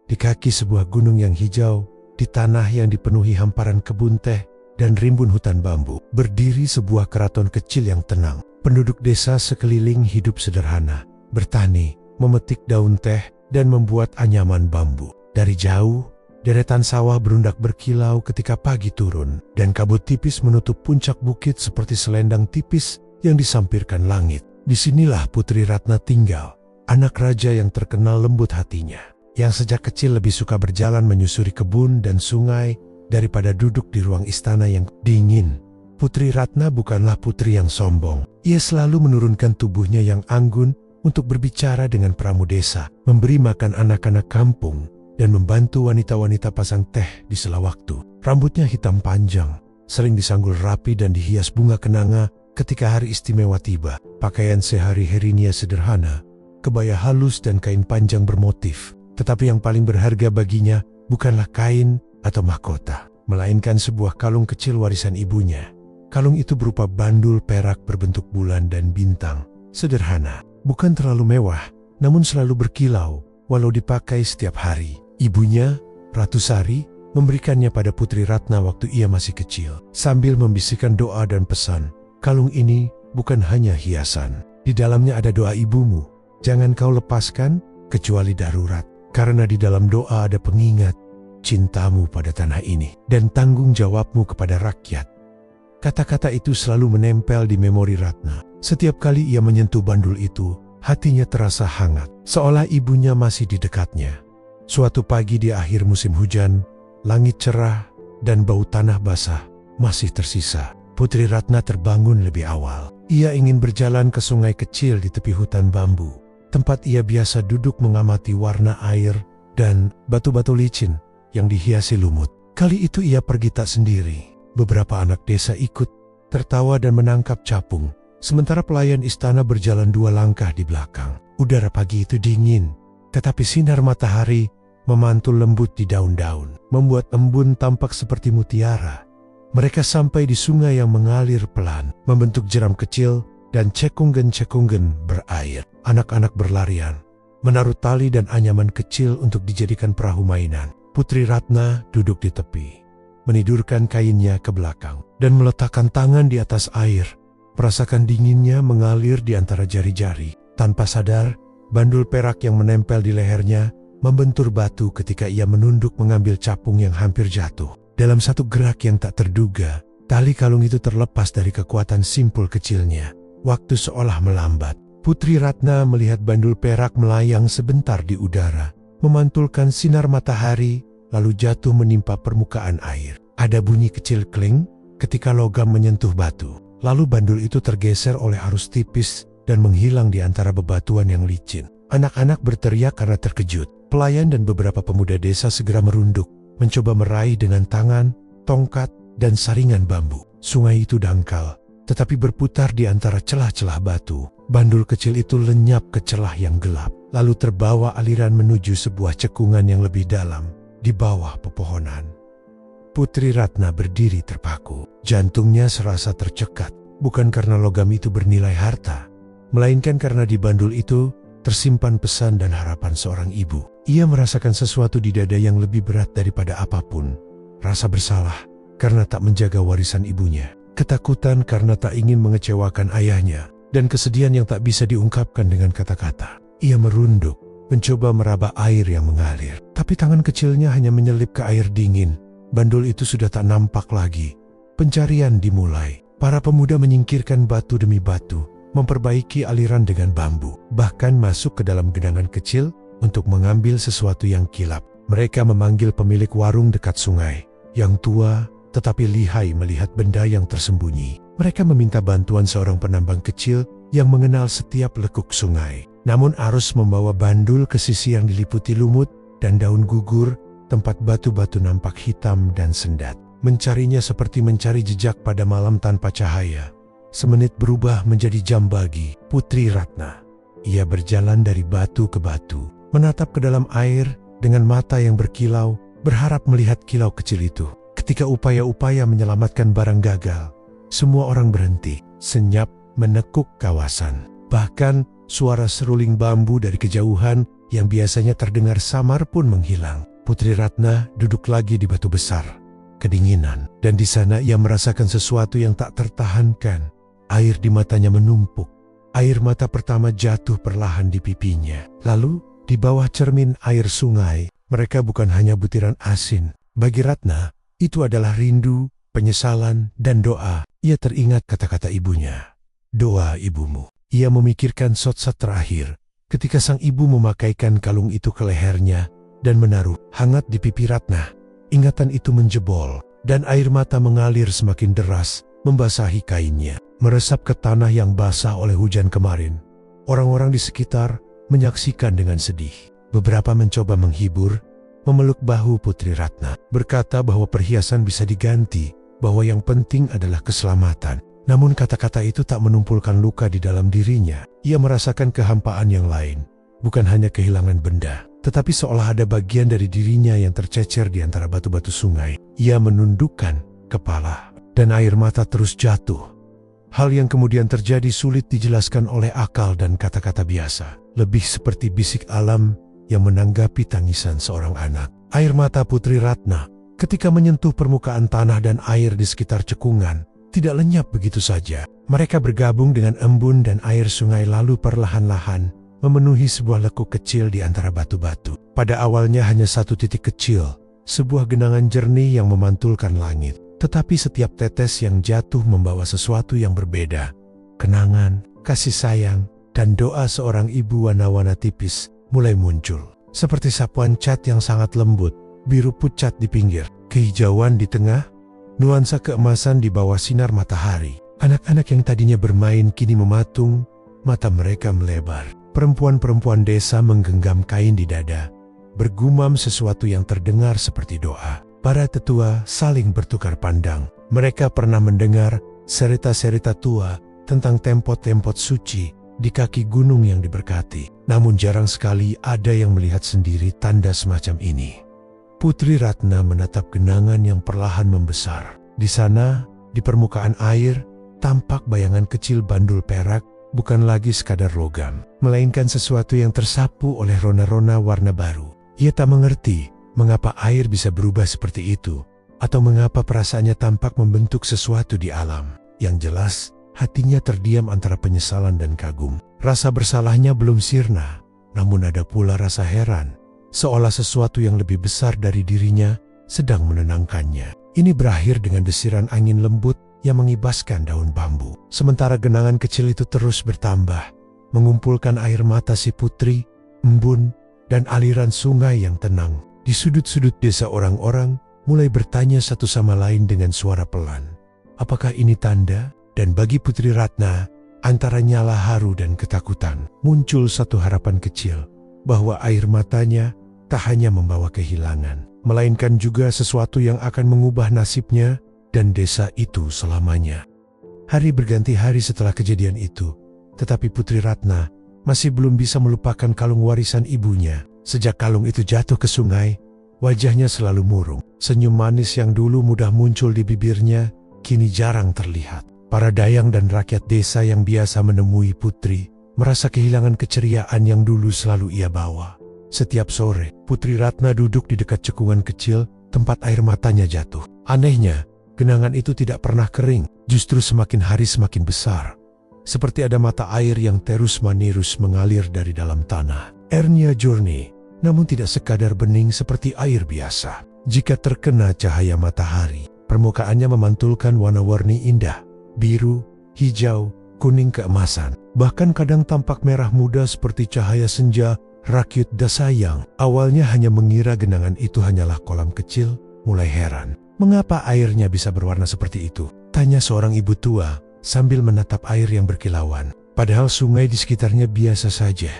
di kaki sebuah gunung yang hijau, di tanah yang dipenuhi hamparan kebun teh dan rimbun hutan bambu, berdiri sebuah keraton kecil yang tenang. Penduduk desa sekeliling hidup sederhana, bertani, memetik daun teh, dan membuat anyaman bambu. Dari jauh, deretan sawah berundak berkilau ketika pagi turun, dan kabut tipis menutup puncak bukit seperti selendang tipis yang disampirkan langit. Disinilah Putri Ratna tinggal, anak raja yang terkenal lembut hatinya, yang sejak kecil lebih suka berjalan menyusuri kebun dan sungai daripada duduk di ruang istana yang dingin. Putri Ratna bukanlah putri yang sombong. Ia selalu menurunkan tubuhnya yang anggun untuk berbicara dengan pramu desa, memberi makan anak-anak kampung, dan membantu wanita-wanita pasang teh di sela waktu. Rambutnya hitam panjang, sering disanggul rapi dan dihias bunga kenanga ketika hari istimewa tiba. Pakaian sehari-harinya sederhana, kebaya halus dan kain panjang bermotif. Tetapi yang paling berharga baginya bukanlah kain atau mahkota, melainkan sebuah kalung kecil warisan ibunya. Kalung itu berupa bandul perak berbentuk bulan dan bintang. Sederhana, bukan terlalu mewah, namun selalu berkilau walau dipakai setiap hari. Ibunya, Ratu Sari, memberikannya pada Putri Ratna waktu ia masih kecil. Sambil membisikkan doa dan pesan, kalung ini bukan hanya hiasan. Di dalamnya ada doa ibumu. Jangan kau lepaskan kecuali darurat. Karena di dalam doa ada pengingat cintamu pada tanah ini dan tanggung jawabmu kepada rakyat. Kata-kata itu selalu menempel di memori Ratna. Setiap kali ia menyentuh bandul itu, hatinya terasa hangat, seolah ibunya masih di dekatnya. Suatu pagi di akhir musim hujan, langit cerah dan bau tanah basah masih tersisa. Putri Ratna terbangun lebih awal. Ia ingin berjalan ke sungai kecil di tepi hutan bambu, tempat ia biasa duduk mengamati warna air dan batu-batu licin yang dihiasi lumut. Kali itu ia pergi tak sendiri. Beberapa anak desa ikut, tertawa dan menangkap capung, sementara pelayan istana berjalan 2 langkah di belakang. Udara pagi itu dingin, tetapi sinar matahari memantul lembut di daun-daun, membuat embun tampak seperti mutiara. Mereka sampai di sungai yang mengalir pelan, membentuk jeram kecil dan cekungen-cekungen berair. Anak-anak berlarian, menaruh tali dan anyaman kecil untuk dijadikan perahu mainan. Putri Ratna duduk di tepi, menidurkan kainnya ke belakang, dan meletakkan tangan di atas air. Merasakan dinginnya mengalir di antara jari-jari. Tanpa sadar, bandul perak yang menempel di lehernya membentur batu ketika ia menunduk mengambil capung yang hampir jatuh. Dalam satu gerak yang tak terduga, tali kalung itu terlepas dari kekuatan simpul kecilnya. Waktu seolah melambat. Putri Ratna melihat bandul perak melayang sebentar di udara, memantulkan sinar matahari, lalu jatuh menimpa permukaan air. Ada bunyi kecil kling ketika logam menyentuh batu. Lalu bandul itu tergeser oleh arus tipis dan menghilang di antara bebatuan yang licin. Anak-anak berteriak karena terkejut. Pelayan dan beberapa pemuda desa segera merunduk, mencoba meraih dengan tangan, tongkat, dan saringan bambu. Sungai itu dangkal, tetapi berputar di antara celah-celah batu. Bandul kecil itu lenyap ke celah yang gelap, lalu terbawa aliran menuju sebuah cekungan yang lebih dalam di bawah pepohonan. Putri Ratna berdiri terpaku. Jantungnya serasa tercekat, bukan karena logam itu bernilai harta, melainkan karena di bandul itu tersimpan pesan dan harapan seorang ibu. Ia merasakan sesuatu di dada yang lebih berat daripada apapun. Rasa bersalah karena tak menjaga warisan ibunya, ketakutan karena tak ingin mengecewakan ayahnya, dan kesedihan yang tak bisa diungkapkan dengan kata-kata. Ia merunduk, mencoba meraba air yang mengalir, tapi tangan kecilnya hanya menyelip ke air dingin. Bandul itu sudah tak nampak lagi. Pencarian dimulai. Para pemuda menyingkirkan batu demi batu, memperbaiki aliran dengan bambu, bahkan masuk ke dalam genangan kecil untuk mengambil sesuatu yang kilap. Mereka memanggil pemilik warung dekat sungai, yang tua tetapi lihai melihat benda yang tersembunyi. Mereka meminta bantuan seorang penambang kecil yang mengenal setiap lekuk sungai. Namun arus membawa bandul ke sisi yang diliputi lumut dan daun gugur, tempat batu-batu nampak hitam dan sendat. Mencarinya seperti mencari jejak pada malam tanpa cahaya. Semenit berubah menjadi jam bagi Putri Ratna. Ia berjalan dari batu ke batu, menatap ke dalam air dengan mata yang berkilau, berharap melihat kilau kecil itu. Ketika upaya-upaya menyelamatkan barang gagal, semua orang berhenti, senyap menekuk kawasan. Bahkan Suara seruling bambu dari kejauhan yang biasanya terdengar samar pun menghilang. Putri Ratna duduk lagi di batu besar, kedinginan, dan di sana ia merasakan sesuatu yang tak tertahankan. Air di matanya menumpuk. Air mata pertama jatuh perlahan di pipinya. Lalu, di bawah cermin air sungai, mereka bukan hanya butiran asin. Bagi Ratna, itu adalah rindu, penyesalan, dan doa. Ia teringat kata-kata ibunya. Doa ibumu. Ia memikirkan saat terakhir ketika sang ibu memakaikan kalung itu ke lehernya dan menaruh hangat di pipi Ratna. Ingatan itu menjebol dan air mata mengalir semakin deras membasahi kainnya, meresap ke tanah yang basah oleh hujan kemarin. Orang-orang di sekitar menyaksikan dengan sedih. Beberapa mencoba menghibur, memeluk bahu Putri Ratna, berkata bahwa perhiasan bisa diganti, bahwa yang penting adalah keselamatan. Namun kata-kata itu tak menumpulkan luka di dalam dirinya. Ia merasakan kehampaan yang lain. Bukan hanya kehilangan benda, tetapi seolah ada bagian dari dirinya yang tercecer di antara batu-batu sungai. Ia menundukkan kepala, dan air mata terus jatuh. Hal yang kemudian terjadi sulit dijelaskan oleh akal dan kata-kata biasa. Lebih seperti bisik alam yang menanggapi tangisan seorang anak. Air mata Putri Ratna ketika menyentuh permukaan tanah dan air di sekitar cekungan tidak lenyap begitu saja. Mereka bergabung dengan embun dan air sungai lalu perlahan-lahan memenuhi sebuah lekuk kecil di antara batu-batu. Pada awalnya hanya satu titik kecil, sebuah genangan jernih yang memantulkan langit. Tetapi setiap tetes yang jatuh membawa sesuatu yang berbeda. Kenangan, kasih sayang, dan doa seorang ibu warna-warna tipis mulai muncul. Seperti sapuan cat yang sangat lembut, biru pucat di pinggir, kehijauan di tengah, nuansa keemasan di bawah sinar matahari. Anak-anak yang tadinya bermain kini mematung, mata mereka melebar. Perempuan-perempuan desa menggenggam kain di dada, bergumam sesuatu yang terdengar seperti doa. Para tetua saling bertukar pandang. Mereka pernah mendengar cerita-cerita tua tentang tempot-tempot suci di kaki gunung yang diberkati. Namun jarang sekali ada yang melihat sendiri tanda semacam ini. Putri Ratna menatap genangan yang perlahan membesar. Di sana, di permukaan air, tampak bayangan kecil bandul perak, bukan lagi sekadar logam, melainkan sesuatu yang tersapu oleh rona-rona warna baru. Ia tak mengerti mengapa air bisa berubah seperti itu, atau mengapa perasaannya tampak membentuk sesuatu di alam. Yang jelas, hatinya terdiam antara penyesalan dan kagum. Rasa bersalahnya belum sirna, namun ada pula rasa heran, seolah sesuatu yang lebih besar dari dirinya sedang menenangkannya. Ini berakhir dengan desiran angin lembut yang mengibaskan daun bambu. Sementara genangan kecil itu terus bertambah, mengumpulkan air mata si putri, embun, dan aliran sungai yang tenang. Di sudut-sudut desa orang-orang mulai bertanya satu sama lain dengan suara pelan. Apakah ini tanda? Dan bagi Putri Ratna, antara nyala haru dan ketakutan, muncul satu harapan kecil, bahwa air matanya tak hanya membawa kehilangan, melainkan juga sesuatu yang akan mengubah nasibnya dan desa itu selamanya. Hari berganti hari setelah kejadian itu, tetapi Putri Ratna masih belum bisa melupakan kalung warisan ibunya. Sejak kalung itu jatuh ke sungai, wajahnya selalu murung. Senyum manis yang dulu mudah muncul di bibirnya, kini jarang terlihat. Para dayang dan rakyat desa yang biasa menemui Putri, merasa kehilangan keceriaan yang dulu selalu ia bawa. Setiap sore, Putri Ratna duduk di dekat cekungan kecil, tempat air matanya jatuh. Anehnya, genangan itu tidak pernah kering, justru semakin hari semakin besar. Seperti ada mata air yang terus-menerus mengalir dari dalam tanah. Airnya jernih, namun tidak sekadar bening seperti air biasa. Jika terkena cahaya matahari, permukaannya memantulkan warna-warni indah, biru, hijau, kuning keemasan. Bahkan kadang tampak merah muda seperti cahaya senja rakyat dasayang. Awalnya hanya mengira genangan itu hanyalah kolam kecil, mulai heran. Mengapa airnya bisa berwarna seperti itu? Tanya seorang ibu tua sambil menatap air yang berkilauan. Padahal sungai di sekitarnya biasa saja.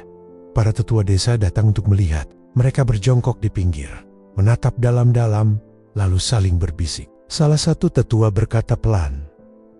Para tetua desa datang untuk melihat. Mereka berjongkok di pinggir, menatap dalam-dalam, lalu saling berbisik. Salah satu tetua berkata pelan,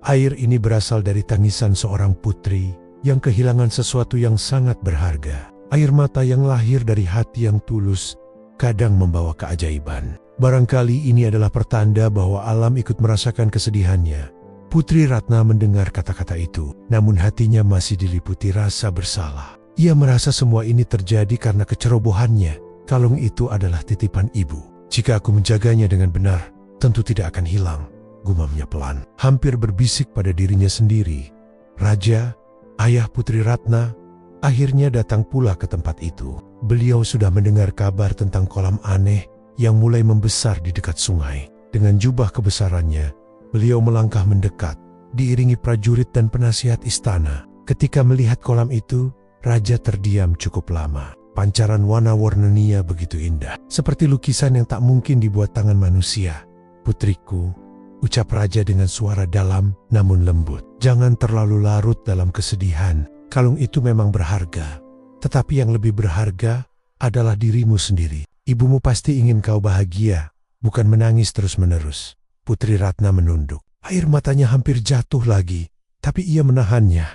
"Air ini berasal dari tangisan seorang putri yang kehilangan sesuatu yang sangat berharga. Air mata yang lahir dari hati yang tulus kadang membawa keajaiban. Barangkali ini adalah pertanda bahwa alam ikut merasakan kesedihannya." Putri Ratna mendengar kata-kata itu, namun hatinya masih diliputi rasa bersalah. Ia merasa semua ini terjadi karena kecerobohannya. Kalung itu adalah titipan ibu. Jika aku menjaganya dengan benar, tentu tidak akan hilang, gumamnya pelan. Hampir berbisik pada dirinya sendiri. Raja, ayah Putri Ratna, akhirnya datang pula ke tempat itu. Beliau sudah mendengar kabar tentang kolam aneh yang mulai membesar di dekat sungai. Dengan jubah kebesarannya, beliau melangkah mendekat, diiringi prajurit dan penasihat istana. Ketika melihat kolam itu, Raja terdiam cukup lama. Pancaran warna-warninya begitu indah, seperti lukisan yang tak mungkin dibuat tangan manusia. Putriku, ucap Raja dengan suara dalam namun lembut. Jangan terlalu larut dalam kesedihan. Kalung itu memang berharga, tetapi yang lebih berharga adalah dirimu sendiri. Ibumu pasti ingin kau bahagia, bukan menangis terus-menerus. Putri Ratna menunduk. Air matanya hampir jatuh lagi, tapi ia menahannya.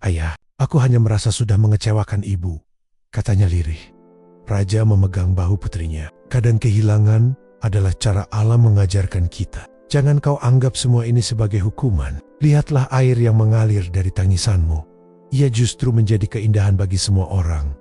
Ayah, aku hanya merasa sudah mengecewakan ibu, katanya lirih. Raja memegang bahu putrinya. Kadang kehilangan adalah cara alam mengajarkan kita. Jangan kau anggap semua ini sebagai hukuman. Lihatlah air yang mengalir dari tangisanmu. Ia justru menjadi keindahan bagi semua orang.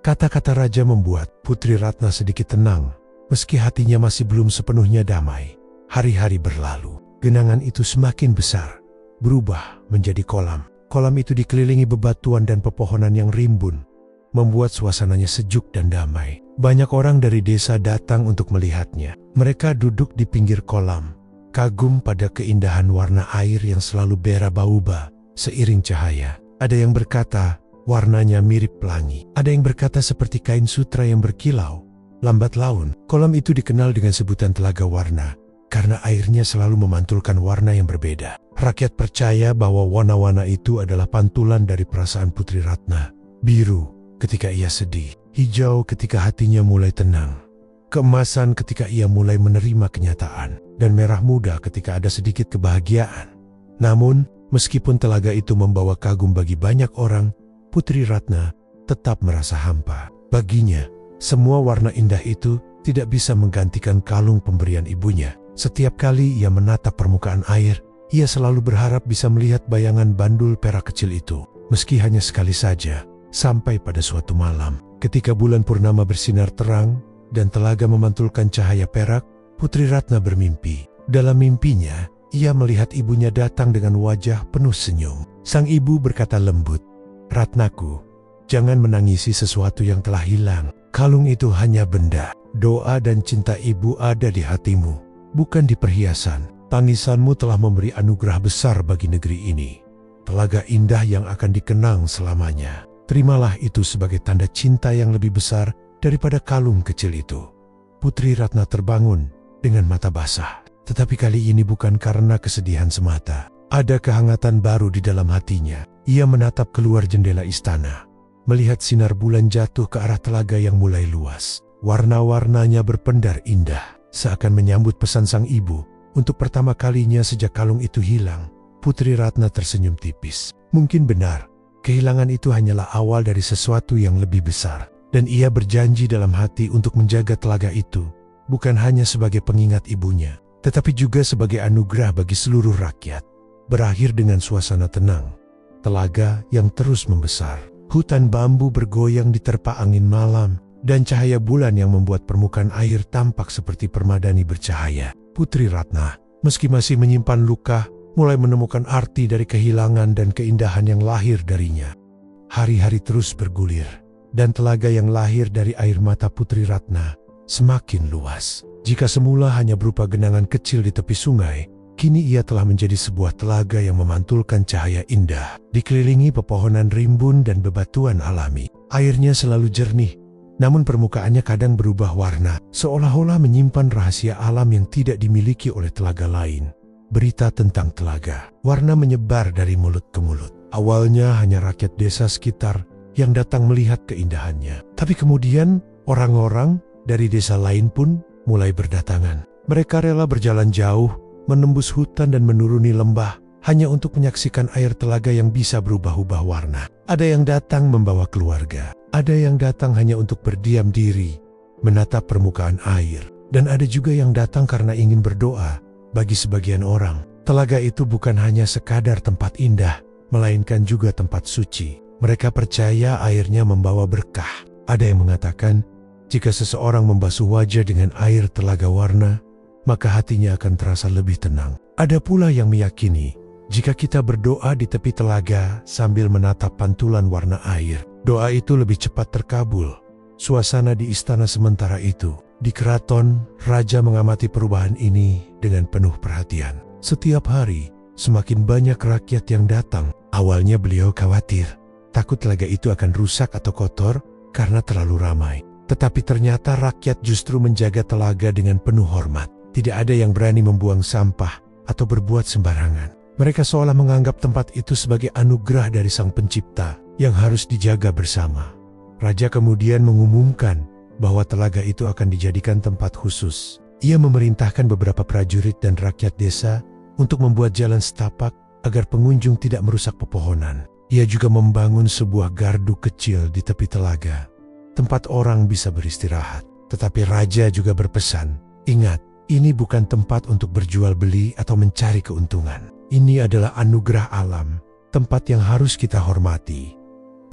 Kata-kata Raja membuat Putri Ratna sedikit tenang, meski hatinya masih belum sepenuhnya damai. Hari-hari berlalu, genangan itu semakin besar, berubah menjadi kolam. Kolam itu dikelilingi bebatuan dan pepohonan yang rimbun, membuat suasananya sejuk dan damai. Banyak orang dari desa datang untuk melihatnya. Mereka duduk di pinggir kolam, kagum pada keindahan warna air yang selalu berubah-ubah seiring cahaya. Ada yang berkata, warnanya mirip pelangi. Ada yang berkata seperti kain sutra yang berkilau. Lambat laun, kolam itu dikenal dengan sebutan Telaga Warna, karena airnya selalu memantulkan warna yang berbeda. Rakyat percaya bahwa warna-warna itu adalah pantulan dari perasaan Putri Ratna. Biru ketika ia sedih, hijau ketika hatinya mulai tenang, keemasan ketika ia mulai menerima kenyataan, dan merah muda ketika ada sedikit kebahagiaan. Namun, meskipun telaga itu membawa kagum bagi banyak orang, Putri Ratna tetap merasa hampa. Baginya, semua warna indah itu tidak bisa menggantikan kalung pemberian ibunya. Setiap kali ia menatap permukaan air, ia selalu berharap bisa melihat bayangan bandul perak kecil itu. Meski hanya sekali saja, sampai pada suatu malam, ketika bulan purnama bersinar terang dan telaga memantulkan cahaya perak, Putri Ratna bermimpi. Dalam mimpinya, ia melihat ibunya datang dengan wajah penuh senyum. Sang ibu berkata lembut, "Ratnaku, jangan menangisi sesuatu yang telah hilang. Kalung itu hanya benda. Doa dan cinta ibu ada di hatimu, bukan di perhiasan. Tangisanmu telah memberi anugerah besar bagi negeri ini. Telaga indah yang akan dikenang selamanya. Terimalah itu sebagai tanda cinta yang lebih besar daripada kalung kecil itu." Putri Ratna terbangun dengan mata basah. Tetapi kali ini bukan karena kesedihan semata. Ada kehangatan baru di dalam hatinya. Ia menatap keluar jendela istana, melihat sinar bulan jatuh ke arah telaga yang mulai luas. Warna-warnanya berpendar indah, seakan menyambut pesan sang ibu. Untuk pertama kalinya sejak kalung itu hilang, Putri Ratna tersenyum tipis. Mungkin benar, kehilangan itu hanyalah awal dari sesuatu yang lebih besar. Dan ia berjanji dalam hati untuk menjaga telaga itu, bukan hanya sebagai pengingat ibunya, tetapi juga sebagai anugerah bagi seluruh rakyat. Berakhir dengan suasana tenang. Telaga yang terus membesar. Hutan bambu bergoyang diterpa angin malam, dan cahaya bulan yang membuat permukaan air tampak seperti permadani bercahaya. Putri Ratna, meski masih menyimpan luka, mulai menemukan arti dari kehilangan dan keindahan yang lahir darinya. Hari-hari terus bergulir, dan telaga yang lahir dari air mata Putri Ratna semakin luas. Jika semula hanya berupa genangan kecil di tepi sungai, kini ia telah menjadi sebuah telaga yang memantulkan cahaya indah, dikelilingi pepohonan rimbun dan bebatuan alami. Airnya selalu jernih, namun permukaannya kadang berubah warna, seolah-olah menyimpan rahasia alam yang tidak dimiliki oleh telaga lain. Berita tentang telaga, warna menyebar dari mulut ke mulut. Awalnya hanya rakyat desa sekitar yang datang melihat keindahannya. Tapi kemudian orang-orang dari desa lain pun mulai berdatangan. Mereka rela berjalan jauh, menembus hutan dan menuruni lembah, hanya untuk menyaksikan air telaga yang bisa berubah-ubah warna. Ada yang datang membawa keluarga, ada yang datang hanya untuk berdiam diri, menatap permukaan air, dan ada juga yang datang karena ingin berdoa. Bagi sebagian orang, Telaga itu bukan hanya sekadar tempat indah, melainkan juga tempat suci. Mereka percaya airnya membawa berkah. Ada yang mengatakan, jika seseorang membasuh wajah dengan air Telaga Warna, maka hatinya akan terasa lebih tenang. Ada pula yang meyakini, jika kita berdoa di tepi telaga sambil menatap pantulan warna air, doa itu lebih cepat terkabul. Suasana di istana sementara itu, di keraton, raja mengamati perubahan ini dengan penuh perhatian. Setiap hari, semakin banyak rakyat yang datang. Awalnya beliau khawatir, takut telaga itu akan rusak atau kotor karena terlalu ramai. Tetapi ternyata rakyat justru menjaga telaga dengan penuh hormat. Tidak ada yang berani membuang sampah atau berbuat sembarangan. Mereka seolah menganggap tempat itu sebagai anugerah dari Sang Pencipta yang harus dijaga bersama. Raja kemudian mengumumkan bahwa telaga itu akan dijadikan tempat khusus. Ia memerintahkan beberapa prajurit dan rakyat desa untuk membuat jalan setapak agar pengunjung tidak merusak pepohonan. Ia juga membangun sebuah gardu kecil di tepi telaga, tempat orang bisa beristirahat. Tetapi raja juga berpesan, ingat, ini bukan tempat untuk berjual beli atau mencari keuntungan. Ini adalah anugerah alam, tempat yang harus kita hormati.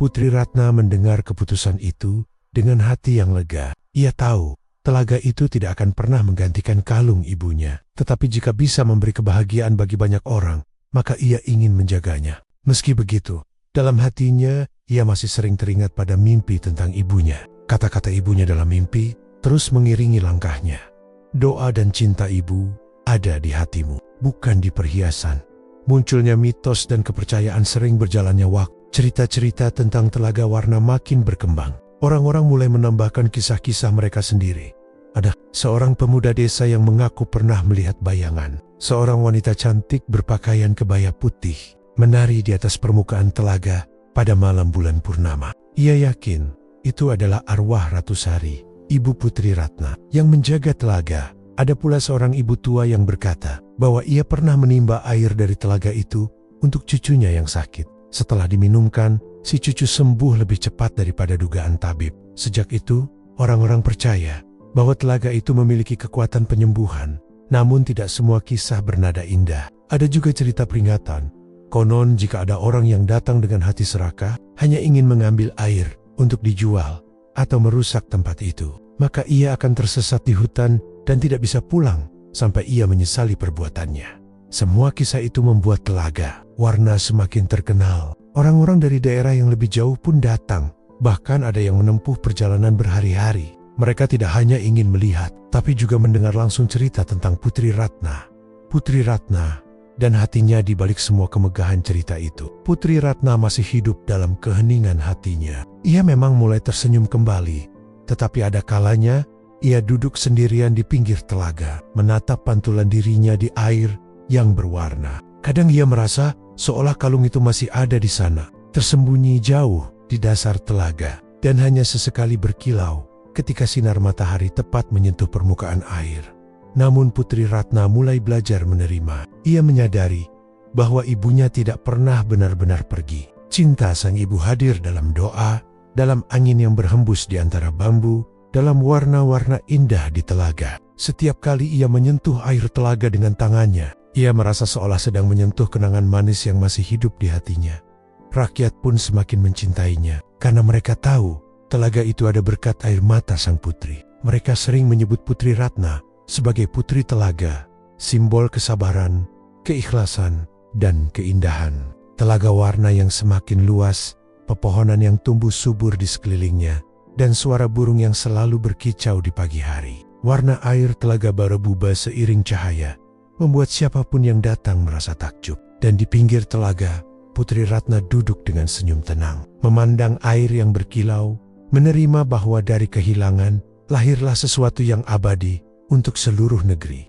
Putri Ratna mendengar keputusan itu dengan hati yang lega. Ia tahu, telaga itu tidak akan pernah menggantikan kalung ibunya. Tetapi jika bisa memberi kebahagiaan bagi banyak orang, maka ia ingin menjaganya. Meski begitu, dalam hatinya ia masih sering teringat pada mimpi tentang ibunya. Kata-kata ibunya dalam mimpi terus mengiringi langkahnya. Doa dan cinta ibu ada di hatimu, bukan di perhiasan. Munculnya mitos dan kepercayaan sering berjalannya waktu. Cerita-cerita tentang Telaga Warna makin berkembang. Orang-orang mulai menambahkan kisah-kisah mereka sendiri. Ada seorang pemuda desa yang mengaku pernah melihat bayangan. Seorang wanita cantik berpakaian kebaya putih menari di atas permukaan telaga pada malam bulan purnama. Ia yakin itu adalah arwah Ratu Sari, ibu Putri Ratna, yang menjaga telaga. Ada pula seorang ibu tua yang berkata bahwa ia pernah menimba air dari telaga itu untuk cucunya yang sakit. Setelah diminumkan, si cucu sembuh lebih cepat daripada dugaan tabib. Sejak itu, orang-orang percaya bahwa telaga itu memiliki kekuatan penyembuhan. Namun tidak semua kisah bernada indah. Ada juga cerita peringatan. Konon jika ada orang yang datang dengan hati serakah, hanya ingin mengambil air untuk dijual atau merusak tempat itu, maka ia akan tersesat di hutan dan tidak bisa pulang sampai ia menyesali perbuatannya. Semua kisah itu membuat Telaga Warna semakin terkenal. Orang-orang dari daerah yang lebih jauh pun datang. Bahkan ada yang menempuh perjalanan berhari-hari. Mereka tidak hanya ingin melihat, tapi juga mendengar langsung cerita tentang Putri Ratna. Putri Ratna dan hatinya di balik semua kemegahan cerita itu. Putri Ratna masih hidup dalam keheningan hatinya. Ia memang mulai tersenyum kembali. Tetapi ada kalanya, ia duduk sendirian di pinggir telaga, menatap pantulan dirinya di air yang berwarna. Kadang ia merasa seolah kalung itu masih ada di sana, tersembunyi jauh di dasar telaga, dan hanya sesekali berkilau ketika sinar matahari tepat menyentuh permukaan air. Namun Putri Ratna mulai belajar menerima. Ia menyadari bahwa ibunya tidak pernah benar-benar pergi. Cinta sang ibu hadir dalam doa, dalam angin yang berhembus di antara bambu, dalam warna-warna indah di telaga. Setiap kali ia menyentuh air telaga dengan tangannya, ia merasa seolah sedang menyentuh kenangan manis yang masih hidup di hatinya. Rakyat pun semakin mencintainya, karena mereka tahu telaga itu ada berkat air mata sang putri. Mereka sering menyebut Putri Ratna sebagai Putri Telaga, simbol kesabaran, keikhlasan, dan keindahan. Telaga Warna yang semakin luas, pepohonan yang tumbuh subur di sekelilingnya, dan suara burung yang selalu berkicau di pagi hari. Warna air telaga berubah seiring cahaya, membuat siapapun yang datang merasa takjub. Dan di pinggir telaga, Putri Ratna duduk dengan senyum tenang, memandang air yang berkilau, menerima bahwa dari kehilangan, lahirlah sesuatu yang abadi untuk seluruh negeri.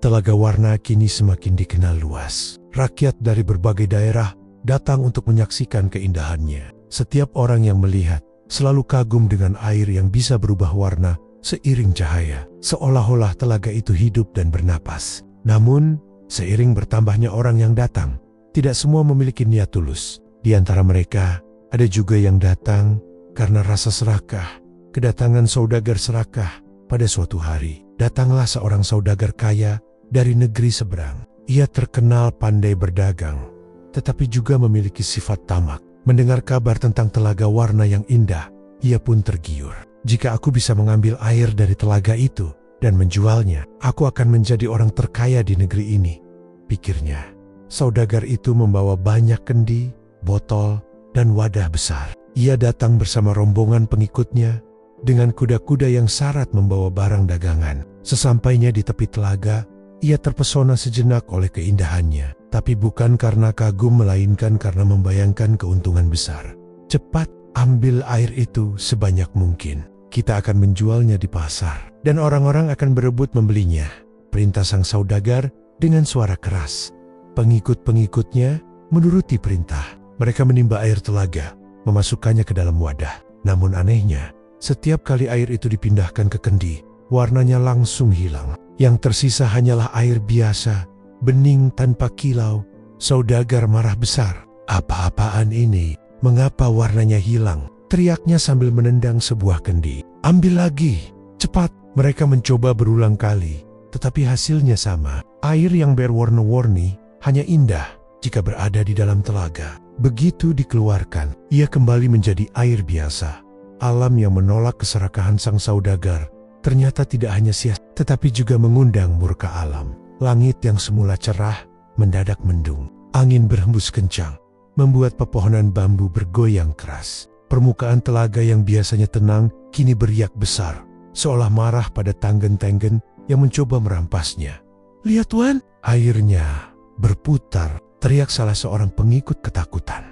Telaga Warna kini semakin dikenal luas. Rakyat dari berbagai daerah datang untuk menyaksikan keindahannya. Setiap orang yang melihat selalu kagum dengan air yang bisa berubah warna seiring cahaya, seolah-olah telaga itu hidup dan bernapas. Namun, seiring bertambahnya orang yang datang, tidak semua memiliki niat tulus. Di antara mereka, ada juga yang datang karena rasa serakah. Kedatangan saudagar serakah. Pada suatu hari, datanglah seorang saudagar kaya dari negeri seberang. Ia terkenal pandai berdagang, tetapi juga memiliki sifat tamak. Mendengar kabar tentang telaga warna yang indah, ia pun tergiur. Jika aku bisa mengambil air dari telaga itu dan menjualnya, aku akan menjadi orang terkaya di negeri ini, pikirnya. Saudagar itu membawa banyak kendi, botol, dan wadah besar. Ia datang bersama rombongan pengikutnya dengan kuda-kuda yang syarat membawa barang dagangan. Sesampainya di tepi telaga, ia terpesona sejenak oleh keindahannya, tapi bukan karena kagum melainkan karena membayangkan keuntungan besar. Cepat ambil air itu sebanyak mungkin. Kita akan menjualnya di pasar, dan orang-orang akan berebut membelinya, perintah sang saudagar dengan suara keras. Pengikut-pengikutnya menuruti perintah. Mereka menimba air telaga, memasukkannya ke dalam wadah. Namun anehnya, setiap kali air itu dipindahkan ke kendi, warnanya langsung hilang. Yang tersisa hanyalah air biasa, bening tanpa kilau. Saudagar marah besar. Apa-apaan ini? Mengapa warnanya hilang? Teriaknya sambil menendang sebuah kendi. Ambil lagi, cepat! Mereka mencoba berulang kali, tetapi hasilnya sama. Air yang berwarna-warni hanya indah jika berada di dalam telaga. Begitu dikeluarkan, ia kembali menjadi air biasa. Alam yang menolak keserakahan sang saudagar ternyata tidak hanya sia, tetapi juga mengundang murka alam. Langit yang semula cerah mendadak mendung. Angin berhembus kencang, membuat pepohonan bambu bergoyang keras. Permukaan telaga yang biasanya tenang kini beriak besar, seolah marah pada tanggen-tanggen yang mencoba merampasnya. Lihat Tuan, airnya berputar, teriak salah seorang pengikut ketakutan.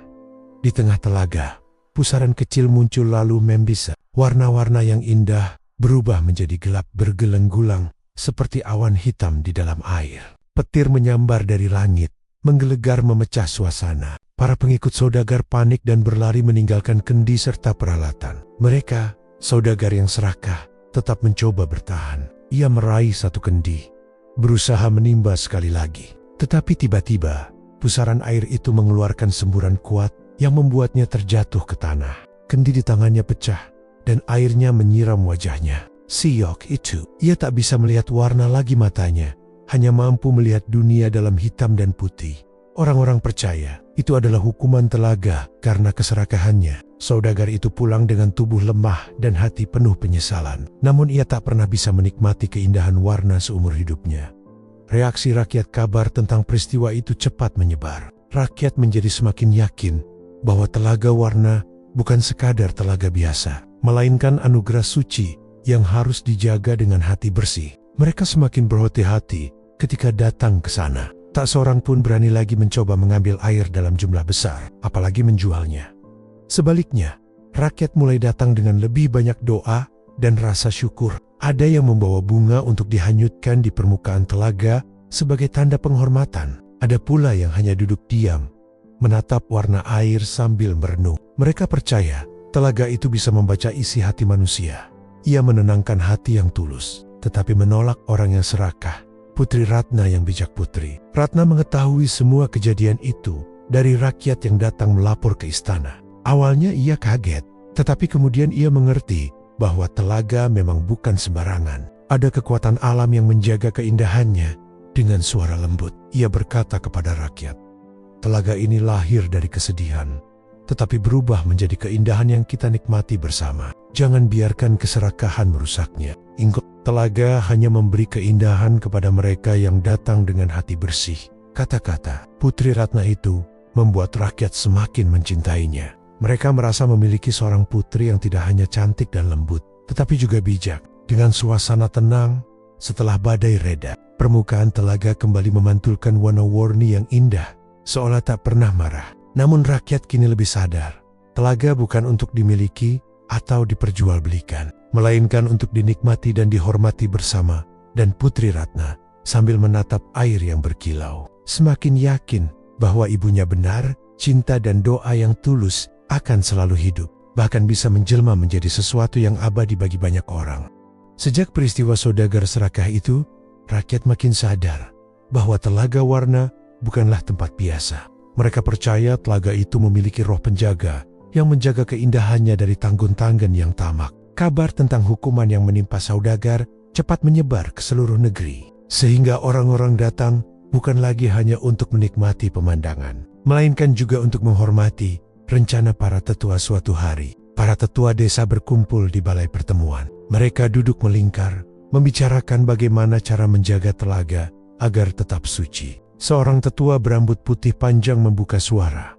Di tengah telaga, pusaran kecil muncul lalu membisa. Warna-warna yang indah berubah menjadi gelap bergeleng-gulang seperti awan hitam di dalam air. Petir menyambar dari langit, menggelegar memecah suasana. Para pengikut saudagar panik dan berlari meninggalkan kendi serta peralatan. Mereka, saudagar yang serakah, tetap mencoba bertahan. Ia meraih satu kendi, berusaha menimba sekali lagi. Tetapi tiba-tiba, pusaran air itu mengeluarkan semburan kuat yang membuatnya terjatuh ke tanah. Kendi di tangannya pecah, dan airnya menyiram wajahnya. Siok itu, ia tak bisa melihat warna lagi matanya, hanya mampu melihat dunia dalam hitam dan putih. Orang-orang percaya itu adalah hukuman telaga karena keserakahannya. Saudagar itu pulang dengan tubuh lemah dan hati penuh penyesalan. Namun ia tak pernah bisa menikmati keindahan warna seumur hidupnya. Reaksi rakyat kabar tentang peristiwa itu cepat menyebar. Rakyat menjadi semakin yakin bahwa telaga warna bukan sekadar telaga biasa, melainkan anugerah suci yang harus dijaga dengan hati bersih. Mereka semakin berhati-hati ketika datang ke sana. Tak seorang pun berani lagi mencoba mengambil air dalam jumlah besar, apalagi menjualnya. Sebaliknya, rakyat mulai datang dengan lebih banyak doa dan rasa syukur. Ada yang membawa bunga untuk dihanyutkan di permukaan telaga sebagai tanda penghormatan. Ada pula yang hanya duduk diam, menatap warna air sambil merenung. Mereka percaya telaga itu bisa membaca isi hati manusia. Ia menenangkan hati yang tulus, tetapi menolak orang yang serakah. Putri Ratna yang bijak putri. Ratna mengetahui semua kejadian itu dari rakyat yang datang melapor ke istana. Awalnya ia kaget, tetapi kemudian ia mengerti bahwa telaga memang bukan sembarangan. Ada kekuatan alam yang menjaga keindahannya. Dengan suara lembut, ia berkata kepada rakyat, telaga ini lahir dari kesedihan, tetapi berubah menjadi keindahan yang kita nikmati bersama. Jangan biarkan keserakahan merusaknya. Ingat, telaga hanya memberi keindahan kepada mereka yang datang dengan hati bersih. Kata-kata Putri Ratna itu membuat rakyat semakin mencintainya. Mereka merasa memiliki seorang putri yang tidak hanya cantik dan lembut, tetapi juga bijak. Dengan suasana tenang, setelah badai reda, permukaan telaga kembali memantulkan warna-warni yang indah, seolah tak pernah marah. Namun rakyat kini lebih sadar, telaga bukan untuk dimiliki atau diperjualbelikan, melainkan untuk dinikmati dan dihormati bersama. Dan Putri Ratna sambil menatap air yang berkilau, semakin yakin bahwa ibunya benar, cinta dan doa yang tulus akan selalu hidup, bahkan bisa menjelma menjadi sesuatu yang abadi bagi banyak orang. Sejak peristiwa saudagar serakah itu, rakyat makin sadar bahwa telaga warna bukanlah tempat biasa. Mereka percaya telaga itu memiliki roh penjaga yang menjaga keindahannya dari tanggun-tanggen yang tamak. Kabar tentang hukuman yang menimpa saudagar cepat menyebar ke seluruh negeri, sehingga orang-orang datang bukan lagi hanya untuk menikmati pemandangan, melainkan juga untuk menghormati rencana para tetua suatu hari. Para tetua desa berkumpul di balai pertemuan. Mereka duduk melingkar, membicarakan bagaimana cara menjaga telaga agar tetap suci. Seorang tetua berambut putih panjang membuka suara.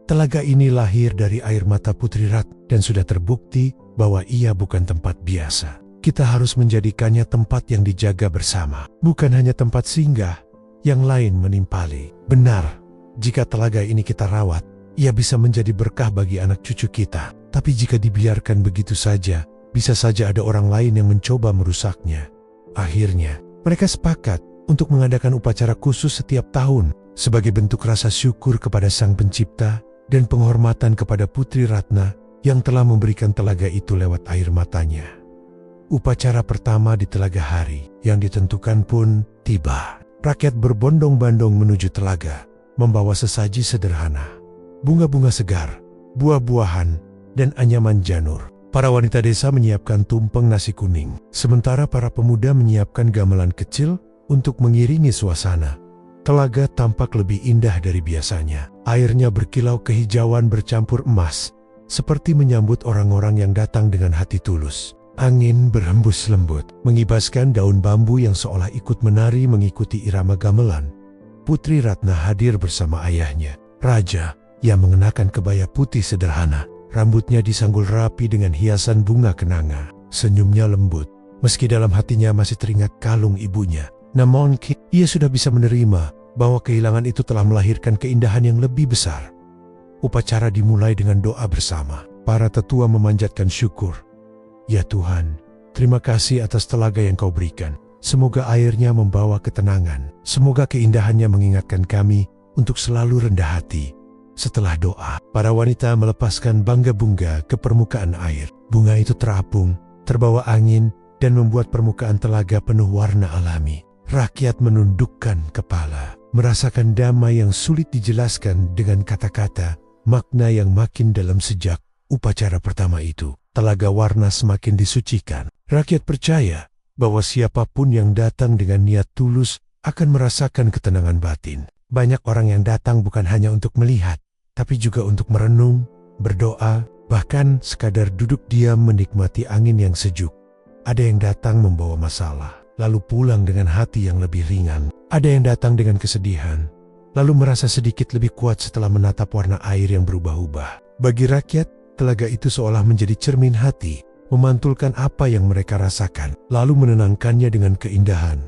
Telaga ini lahir dari air mata Putri Rat dan sudah terbukti bahwa ia bukan tempat biasa. Kita harus menjadikannya tempat yang dijaga bersama, bukan hanya tempat singgah yang lain menimpali. Benar, jika telaga ini kita rawat, ia bisa menjadi berkah bagi anak cucu kita. Tapi jika dibiarkan begitu saja, bisa saja ada orang lain yang mencoba merusaknya. Akhirnya, mereka sepakat untuk mengadakan upacara khusus setiap tahun sebagai bentuk rasa syukur kepada Sang Pencipta dan penghormatan kepada Putri Ratna yang telah memberikan telaga itu lewat air matanya. Upacara pertama di Telaga Hari yang ditentukan pun tiba. Rakyat berbondong-bondong menuju telaga, membawa sesaji sederhana, bunga-bunga segar, buah-buahan, dan anyaman janur. Para wanita desa menyiapkan tumpeng nasi kuning, sementara para pemuda menyiapkan gamelan kecil untuk mengiringi suasana. Telaga tampak lebih indah dari biasanya. Airnya berkilau kehijauan bercampur emas, seperti menyambut orang-orang yang datang dengan hati tulus. Angin berhembus lembut, mengibaskan daun bambu yang seolah ikut menari mengikuti irama gamelan. Putri Ratna hadir bersama ayahnya, Raja, yang mengenakan kebaya putih sederhana. Rambutnya disanggul rapi dengan hiasan bunga kenanga. Senyumnya lembut, meski dalam hatinya masih teringat kalung ibunya. Namun, ia sudah bisa menerima bahwa kehilangan itu telah melahirkan keindahan yang lebih besar. Upacara dimulai dengan doa bersama. Para tetua memanjatkan syukur. Ya Tuhan, terima kasih atas telaga yang Kau berikan. Semoga airnya membawa ketenangan. Semoga keindahannya mengingatkan kami untuk selalu rendah hati. Setelah doa, para wanita melepaskan bangga-bunga ke permukaan air. Bunga itu terapung, terbawa angin, dan membuat permukaan telaga penuh warna alami. Rakyat menundukkan kepala, merasakan damai yang sulit dijelaskan dengan kata-kata, makna yang makin dalam sejak upacara pertama itu. Telaga Warna semakin disucikan. Rakyat percaya bahwa siapapun yang datang dengan niat tulus akan merasakan ketenangan batin. Banyak orang yang datang bukan hanya untuk melihat, tapi juga untuk merenung, berdoa, bahkan sekadar duduk diam menikmati angin yang sejuk. Ada yang datang membawa masalah, lalu pulang dengan hati yang lebih ringan. Ada yang datang dengan kesedihan, lalu merasa sedikit lebih kuat setelah menatap warna air yang berubah-ubah. Bagi rakyat, telaga itu seolah menjadi cermin hati, memantulkan apa yang mereka rasakan, lalu menenangkannya dengan keindahan.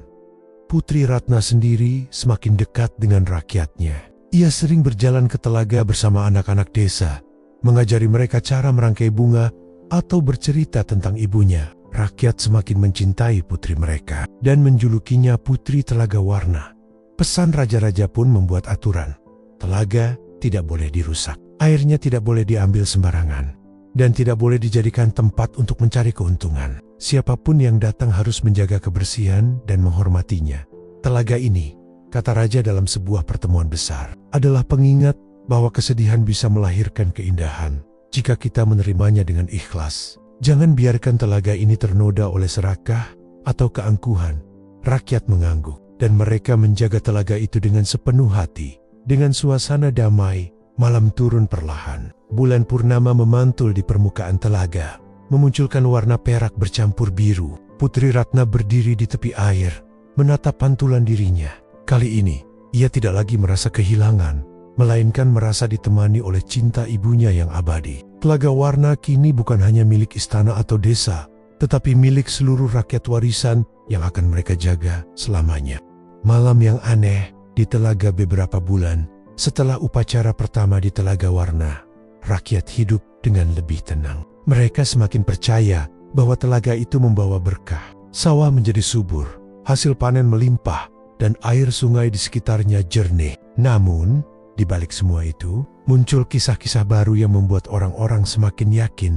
Putri Ratna sendiri semakin dekat dengan rakyatnya. Ia sering berjalan ke telaga bersama anak-anak desa, mengajari mereka cara merangkai bunga atau bercerita tentang ibunya. Rakyat semakin mencintai putri mereka dan menjulukinya Putri Telaga Warna. Pesan raja-raja pun membuat aturan. Telaga tidak boleh dirusak, airnya tidak boleh diambil sembarangan, dan tidak boleh dijadikan tempat untuk mencari keuntungan. Siapapun yang datang harus menjaga kebersihan dan menghormatinya. Telaga ini, kata raja dalam sebuah pertemuan besar, adalah pengingat bahwa kesedihan bisa melahirkan keindahan jika kita menerimanya dengan ikhlas. Jangan biarkan telaga ini ternoda oleh serakah atau keangkuhan. Rakyat mengangguk, dan mereka menjaga telaga itu dengan sepenuh hati. Dengan suasana damai, malam turun perlahan. Bulan purnama memantul di permukaan telaga, memunculkan warna perak bercampur biru. Putri Ratna berdiri di tepi air, menatap pantulan dirinya. Kali ini, ia tidak lagi merasa kehilangan, melainkan merasa ditemani oleh cinta ibunya yang abadi. Telaga Warna kini bukan hanya milik istana atau desa, tetapi milik seluruh rakyat warisan yang akan mereka jaga selamanya. Malam yang aneh di telaga beberapa bulan setelah upacara pertama di Telaga Warna, rakyat hidup dengan lebih tenang. Mereka semakin percaya bahwa telaga itu membawa berkah. Sawah menjadi subur, hasil panen melimpah, dan air sungai di sekitarnya jernih. Namun, di balik semua itu, muncul kisah-kisah baru yang membuat orang-orang semakin yakin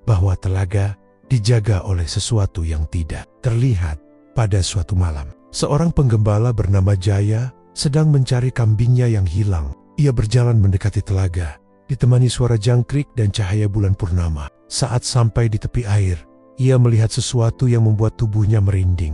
bahwa telaga dijaga oleh sesuatu yang tidak terlihat. Pada suatu malam, seorang penggembala bernama Jaya sedang mencari kambingnya yang hilang. Ia berjalan mendekati telaga, ditemani suara jangkrik dan cahaya bulan purnama. Saat sampai di tepi air, ia melihat sesuatu yang membuat tubuhnya merinding.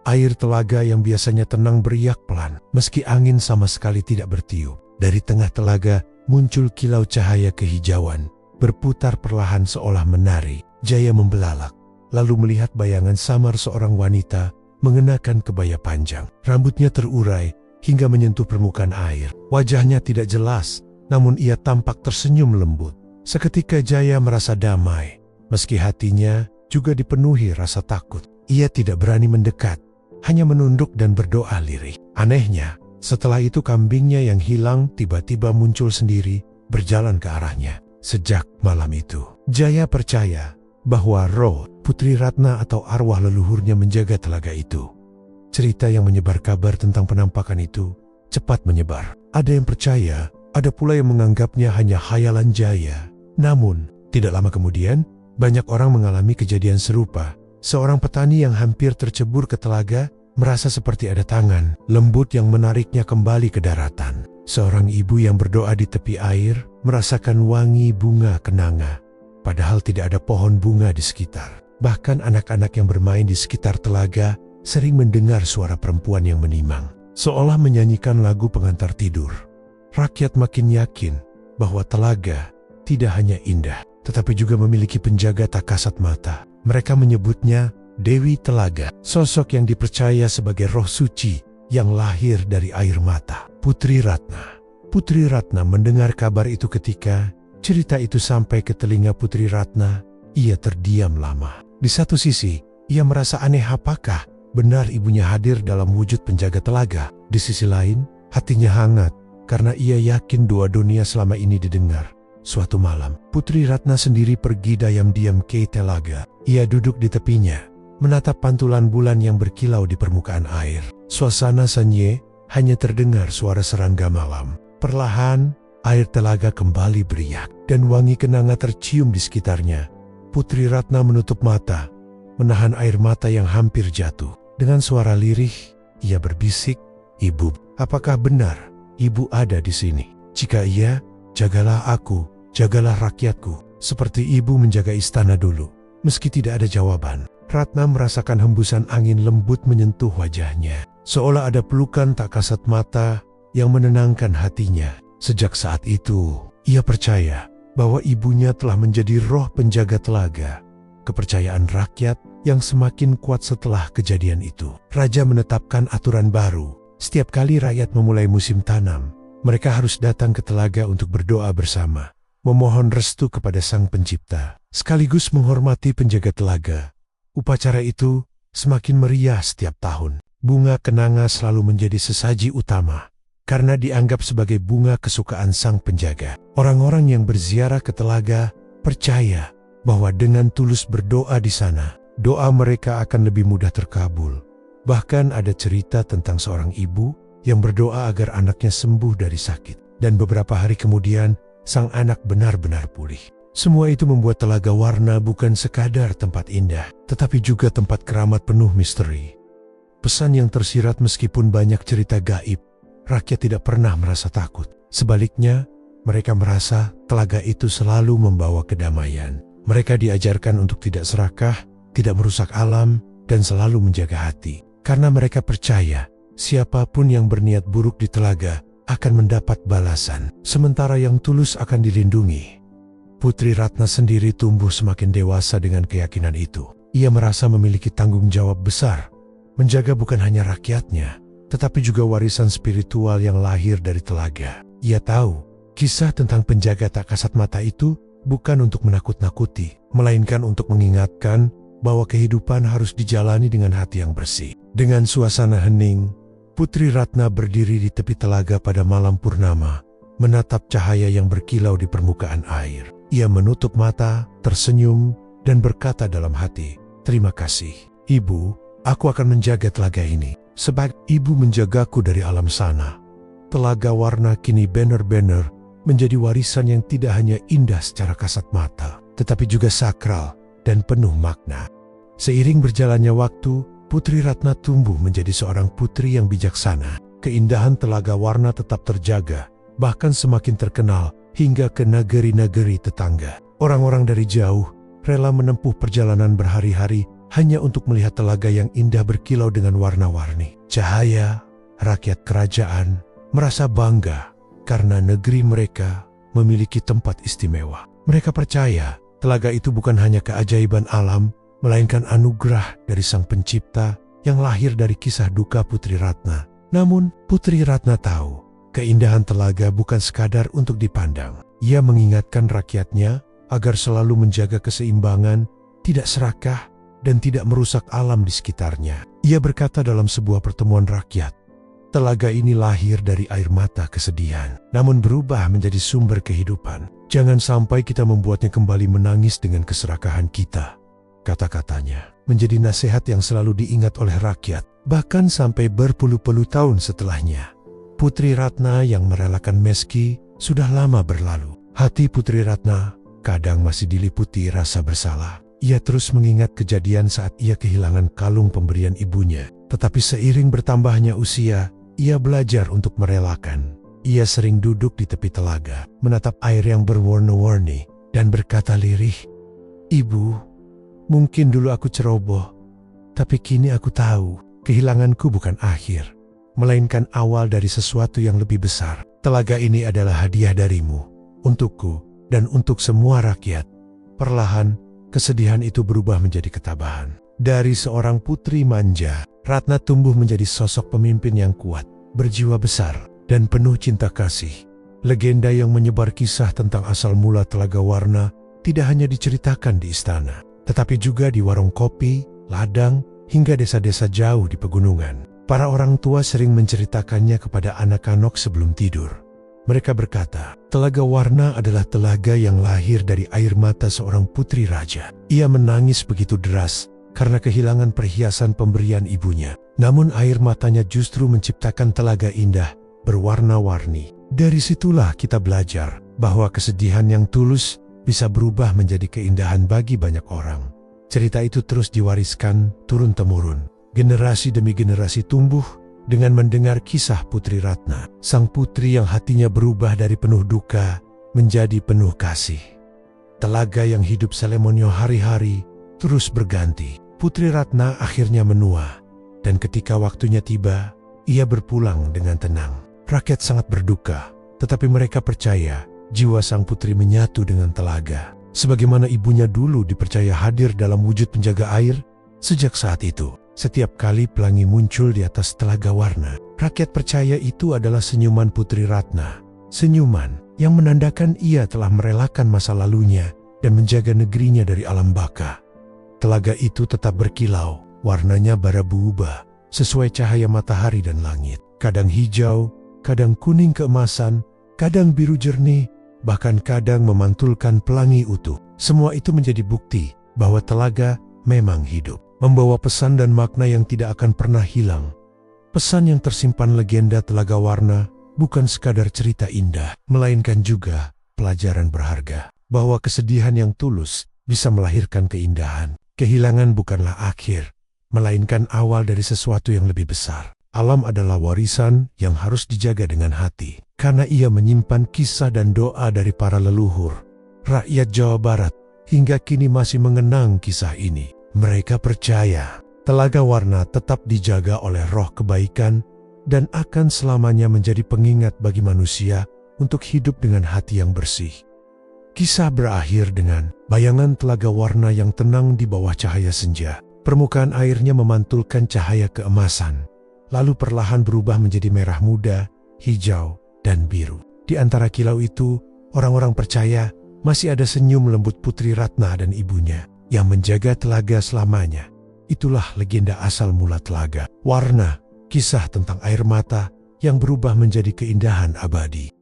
Air telaga yang biasanya tenang beriak pelan, meski angin sama sekali tidak bertiup. Dari tengah telaga muncul kilau cahaya kehijauan, berputar perlahan seolah menari. Jaya membelalak, lalu melihat bayangan samar seorang wanita mengenakan kebaya panjang. Rambutnya terurai hingga menyentuh permukaan air. Wajahnya tidak jelas, namun ia tampak tersenyum lembut. Seketika Jaya merasa damai, meski hatinya juga dipenuhi rasa takut. Ia tidak berani mendekat, hanya menunduk dan berdoa lirih. Anehnya, setelah itu kambingnya yang hilang tiba-tiba muncul sendiri, berjalan ke arahnya. Sejak malam itu, Jaya percaya bahwa roh Putri Ratna atau arwah leluhurnya menjaga telaga itu. Cerita yang menyebar kabar tentang penampakan itu cepat menyebar. Ada yang percaya, ada pula yang menganggapnya hanya khayalan Jaya. Namun, tidak lama kemudian, banyak orang mengalami kejadian serupa. Seorang petani yang hampir tercebur ke telaga merasa seperti ada tangan lembut yang menariknya kembali ke daratan. Seorang ibu yang berdoa di tepi air merasakan wangi bunga kenanga, padahal tidak ada pohon bunga di sekitar. Bahkan anak-anak yang bermain di sekitar telaga sering mendengar suara perempuan yang menimang, seolah menyanyikan lagu pengantar tidur. Rakyat makin yakin bahwa telaga tidak hanya indah, tetapi juga memiliki penjaga tak kasat mata. Mereka menyebutnya Dewi Telaga, sosok yang dipercaya sebagai roh suci yang lahir dari air mata. Putri Ratna. Putri Ratna mendengar kabar itu. Ketika cerita itu sampai ke telinga Putri Ratna, ia terdiam lama. Di satu sisi, ia merasa aneh, apakah benar ibunya hadir dalam wujud penjaga telaga? Di sisi lain, hatinya hangat karena ia yakin doa dunia selama ini didengar. Suatu malam, Putri Ratna sendiri pergi diam-diam ke telaga. Ia duduk di tepinya, menatap pantulan bulan yang berkilau di permukaan air. Suasana sunyi, hanya terdengar suara serangga malam. Perlahan, air telaga kembali beriak, dan wangi kenanga tercium di sekitarnya. Putri Ratna menutup mata, menahan air mata yang hampir jatuh. Dengan suara lirih, ia berbisik, "Ibu, apakah benar ibu ada di sini? Jika iya, jagalah aku, jagalah rakyatku, seperti ibu menjaga istana dulu." Meski tidak ada jawaban, Ratna merasakan hembusan angin lembut menyentuh wajahnya, seolah ada pelukan tak kasat mata yang menenangkan hatinya. Sejak saat itu, ia percaya bahwa ibunya telah menjadi roh penjaga telaga. Kepercayaan rakyat yang semakin kuat setelah kejadian itu. Raja menetapkan aturan baru. Setiap kali rakyat memulai musim tanam, mereka harus datang ke telaga untuk berdoa bersama, memohon restu kepada Sang Pencipta, sekaligus menghormati penjaga telaga. Upacara itu semakin meriah setiap tahun. Bunga kenanga selalu menjadi sesaji utama, karena dianggap sebagai bunga kesukaan sang penjaga. Orang-orang yang berziarah ke telaga percaya bahwa dengan tulus berdoa di sana, doa mereka akan lebih mudah terkabul. Bahkan ada cerita tentang seorang ibu yang berdoa agar anaknya sembuh dari sakit. Dan beberapa hari kemudian, sang anak benar-benar pulih. Semua itu membuat Telaga Warna bukan sekadar tempat indah, tetapi juga tempat keramat penuh misteri. Pesan yang tersirat meskipun banyak cerita gaib, rakyat tidak pernah merasa takut. Sebaliknya, mereka merasa telaga itu selalu membawa kedamaian. Mereka diajarkan untuk tidak serakah, tidak merusak alam, dan selalu menjaga hati. Karena mereka percaya, siapapun yang berniat buruk di telaga akan mendapat balasan, sementara yang tulus akan dilindungi. Putri Ratna sendiri tumbuh semakin dewasa dengan keyakinan itu. Ia merasa memiliki tanggung jawab besar, menjaga bukan hanya rakyatnya, tetapi juga warisan spiritual yang lahir dari telaga. Ia tahu, kisah tentang penjaga tak kasat mata itu bukan untuk menakut-nakuti, melainkan untuk mengingatkan bahwa kehidupan harus dijalani dengan hati yang bersih. Dengan suasana hening, Putri Ratna berdiri di tepi telaga pada malam purnama, menatap cahaya yang berkilau di permukaan air. Ia menutup mata, tersenyum, dan berkata dalam hati, "Terima kasih, Ibu, aku akan menjaga telaga ini, sebab Ibu menjagaku dari alam sana." Telaga Warna kini benar-benar menjadi warisan yang tidak hanya indah secara kasat mata, tetapi juga sakral dan penuh makna. Seiring berjalannya waktu, Putri Ratna tumbuh menjadi seorang putri yang bijaksana. Keindahan Telaga Warna tetap terjaga, bahkan semakin terkenal hingga ke negeri-negeri tetangga. Orang-orang dari jauh rela menempuh perjalanan berhari-hari hanya untuk melihat telaga yang indah berkilau dengan warna-warni. Cahaya, rakyat kerajaan merasa bangga karena negeri mereka memiliki tempat istimewa. Mereka percaya telaga itu bukan hanya keajaiban alam, melainkan anugerah dari Sang Pencipta yang lahir dari kisah duka Putri Ratna. Namun, Putri Ratna tahu keindahan telaga bukan sekadar untuk dipandang. Ia mengingatkan rakyatnya agar selalu menjaga keseimbangan, tidak serakah, dan tidak merusak alam di sekitarnya. Ia berkata dalam sebuah pertemuan rakyat, telaga ini lahir dari air mata kesedihan, namun berubah menjadi sumber kehidupan. Jangan sampai kita membuatnya kembali menangis dengan keserakahan kita. Kata-katanya menjadi nasihat yang selalu diingat oleh rakyat, bahkan sampai berpuluh-puluh tahun setelahnya. Putri Ratna yang merelakan meski sudah lama berlalu. Hati Putri Ratna kadang masih diliputi rasa bersalah. Ia terus mengingat kejadian saat ia kehilangan kalung pemberian ibunya. Tetapi seiring bertambahnya usia, ia belajar untuk merelakan. Ia sering duduk di tepi telaga, menatap air yang berwarna-warni, dan berkata lirih, "Ibu, mungkin dulu aku ceroboh, tapi kini aku tahu kehilanganku bukan akhir, melainkan awal dari sesuatu yang lebih besar. Telaga ini adalah hadiah darimu, untukku, dan untuk semua rakyat." Perlahan, kesedihan itu berubah menjadi ketabahan. Dari seorang putri manja, Ratna tumbuh menjadi sosok pemimpin yang kuat, berjiwa besar, dan penuh cinta kasih. Legenda yang menyebar kisah tentang asal mula Telaga Warna tidak hanya diceritakan di istana, tetapi juga di warung kopi, ladang, hingga desa-desa jauh di pegunungan. Para orang tua sering menceritakannya kepada anak-anak sebelum tidur. Mereka berkata, Telaga Warna adalah telaga yang lahir dari air mata seorang putri raja. Ia menangis begitu deras karena kehilangan perhiasan pemberian ibunya. Namun air matanya justru menciptakan telaga indah, berwarna-warni. Dari situlah kita belajar bahwa kesedihan yang tulus bisa berubah menjadi keindahan bagi banyak orang. Cerita itu terus diwariskan turun-temurun. Generasi demi generasi tumbuh dengan mendengar kisah Putri Ratna, sang putri yang hatinya berubah dari penuh duka menjadi penuh kasih. Telaga yang hidup selemonyo hari-hari terus berganti. Putri Ratna akhirnya menua, dan ketika waktunya tiba, ia berpulang dengan tenang. Rakyat sangat berduka, tetapi mereka percaya jiwa sang putri menyatu dengan telaga. Sebagaimana ibunya dulu dipercaya hadir dalam wujud penjaga air, sejak saat itu, setiap kali pelangi muncul di atas Telaga Warna, rakyat percaya itu adalah senyuman Putri Ratna. Senyuman yang menandakan ia telah merelakan masa lalunya dan menjaga negerinya dari alam baka. Telaga itu tetap berkilau, warnanya bara berubah, sesuai cahaya matahari dan langit. Kadang hijau, kadang kuning keemasan, kadang biru jernih, bahkan kadang memantulkan pelangi utuh. Semua itu menjadi bukti bahwa telaga memang hidup, membawa pesan dan makna yang tidak akan pernah hilang. Pesan yang tersimpan legenda Telaga Warna bukan sekadar cerita indah, melainkan juga pelajaran berharga. Bahwa kesedihan yang tulus bisa melahirkan keindahan. Kehilangan bukanlah akhir, melainkan awal dari sesuatu yang lebih besar. Alam adalah warisan yang harus dijaga dengan hati, karena ia menyimpan kisah dan doa dari para leluhur. Rakyat Jawa Barat hingga kini masih mengenang kisah ini. Mereka percaya Telaga Warna tetap dijaga oleh roh kebaikan dan akan selamanya menjadi pengingat bagi manusia untuk hidup dengan hati yang bersih. Kisah berakhir dengan bayangan Telaga Warna yang tenang di bawah cahaya senja. Permukaan airnya memantulkan cahaya keemasan, lalu perlahan berubah menjadi merah muda, hijau, dan biru. Di antara kilau itu, orang-orang percaya masih ada senyum lembut Putri Ratna dan ibunya yang menjaga telaga selamanya. Itulah legenda asal mula Telaga Warna, kisah tentang air mata yang berubah menjadi keindahan abadi.